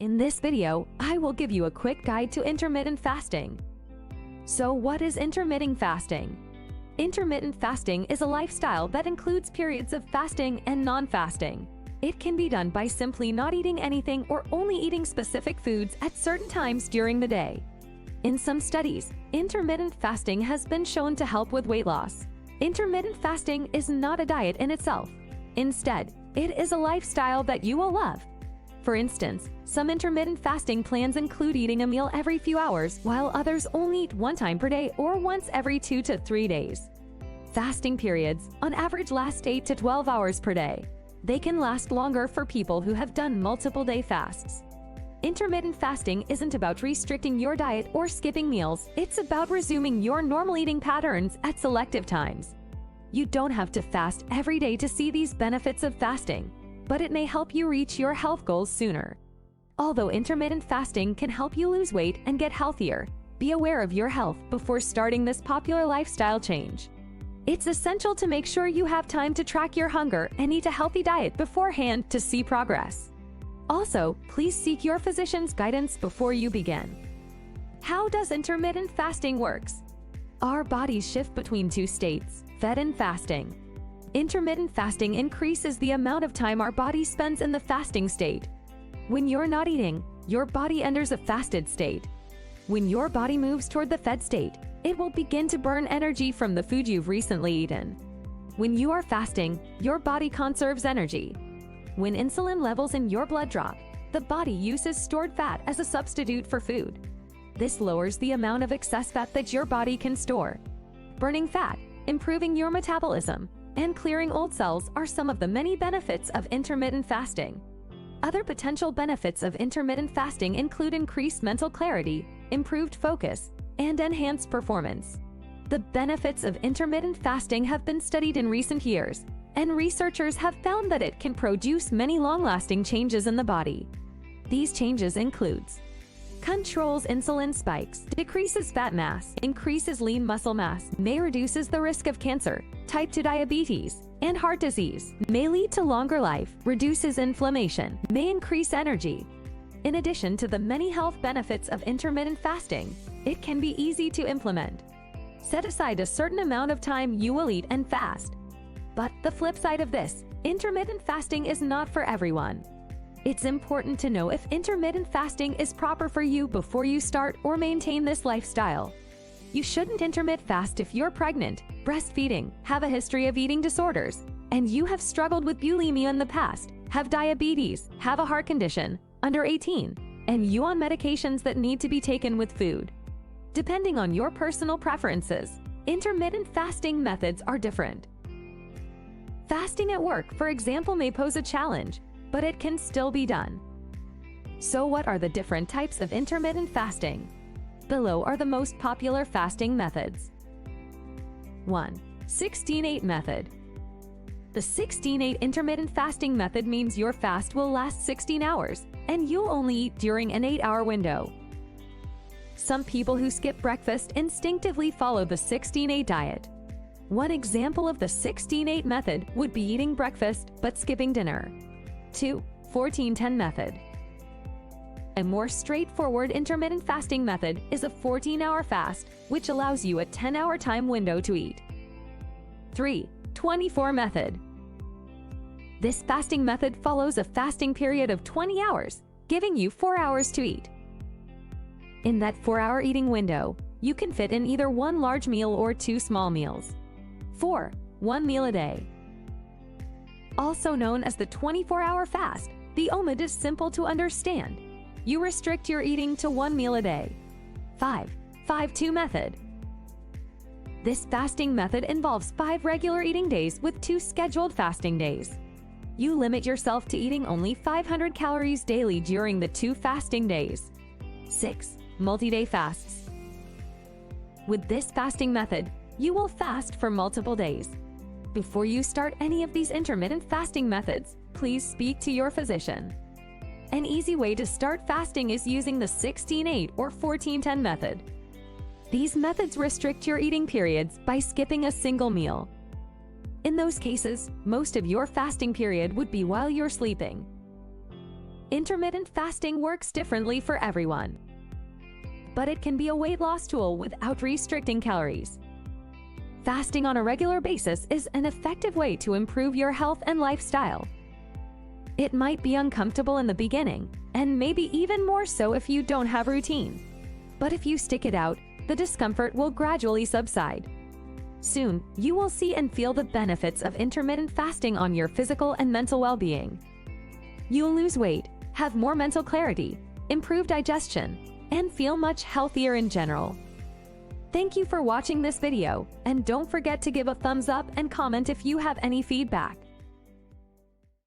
In this video, I will give you a quick guide to intermittent fasting. So what is intermittent fasting? Intermittent fasting is a lifestyle that includes periods of fasting and non-fasting. It can be done by simply not eating anything or only eating specific foods at certain times during the day. In some studies, intermittent fasting has been shown to help with weight loss. Intermittent fasting is not a diet in itself. Instead, it is a lifestyle that you will love. For instance, some intermittent fasting plans include eating a meal every few hours, while others only eat one time per day or once every 2 to 3 days. Fasting periods, on average, last 8 to 12 hours per day. They can last longer for people who have done multiple day fasts. Intermittent fasting isn't about restricting your diet or skipping meals, it's about resuming your normal eating patterns at selective times. You don't have to fast every day to see these benefits of fasting, but it may help you reach your health goals sooner. Although intermittent fasting can help you lose weight and get healthier, be aware of your health before starting this popular lifestyle change. It's essential to make sure you have time to track your hunger and eat a healthy diet beforehand to see progress. Also, please seek your physician's guidance before you begin. How does intermittent fasting works? Our bodies shift between two states, fed and fasting. Intermittent fasting increases the amount of time our body spends in the fasting state. When you're not eating, your body enters a fasted state. When your body moves toward the fed state, it will begin to burn energy from the food you've recently eaten. When you are fasting, your body conserves energy. When insulin levels in your blood drop, the body uses stored fat as a substitute for food. This lowers the amount of excess fat that your body can store. Burning fat, improving your metabolism, and clearing old cells are some of the many benefits of intermittent fasting. Other potential benefits of intermittent fasting include increased mental clarity, improved focus, and enhanced performance. The benefits of intermittent fasting have been studied in recent years, and researchers have found that it can produce many long-lasting changes in the body. These changes includes controls insulin spikes, decreases fat mass, increases lean muscle mass, may reduces the risk of cancer, type 2 diabetes, and heart disease, may lead to longer life, reduces inflammation, may increase energy. In addition to the many health benefits of intermittent fasting, it can be easy to implement. Set aside a certain amount of time you will eat and fast. But the flip side of this, intermittent fasting is not for everyone. It's important to know if intermittent fasting is proper for you before you start or maintain this lifestyle. You shouldn't intermittent fast if you're pregnant, breastfeeding, have a history of eating disorders, and you have struggled with bulimia in the past, have diabetes, have a heart condition, under 18, and you on medications that need to be taken with food. Depending on your personal preferences, intermittent fasting methods are different. Fasting at work, for example, may pose a challenge, but it can still be done. So what are the different types of intermittent fasting? Below are the most popular fasting methods. 1. 16-8 method. The 16-8 intermittent fasting method means your fast will last 16 hours, and you'll only eat during an 8-hour window. Some people who skip breakfast instinctively follow the 16-8 diet. One example of the 16-8 method would be eating breakfast but skipping dinner. 2. 14-10 method. A more straightforward intermittent fasting method is a 14-hour fast, which allows you a 10-hour time window to eat. 3. 24 method. This fasting method follows a fasting period of 20 hours, giving you 4 hours to eat. In that 4-hour eating window, you can fit in either one large meal or 2 small meals. 4. 1 meal a day. Also known as the 24-hour fast, the OMAD is simple to understand. You restrict your eating to 1 meal a day. 5. 5-2 method. This fasting method involves 5 regular eating days with 2 scheduled fasting days. You limit yourself to eating only 500 calories daily during the 2 fasting days. 6. Multi-day fasts. With this fasting method, you will fast for multiple days. Before you start any of these intermittent fasting methods, please speak to your physician. An easy way to start fasting is using the 16-8 or 14-10 method. These methods restrict your eating periods by skipping a single meal. In those cases, most of your fasting period would be while you're sleeping. Intermittent fasting works differently for everyone, but it can be a weight loss tool without restricting calories. Fasting on a regular basis is an effective way to improve your health and lifestyle. It might be uncomfortable in the beginning, and maybe even more so if you don't have routine. But if you stick it out, the discomfort will gradually subside. Soon, you will see and feel the benefits of intermittent fasting on your physical and mental well-being. You'll lose weight, have more mental clarity, improve digestion, and feel much healthier in general. Thank you for watching this video, and don't forget to give a thumbs up and comment if you have any feedback.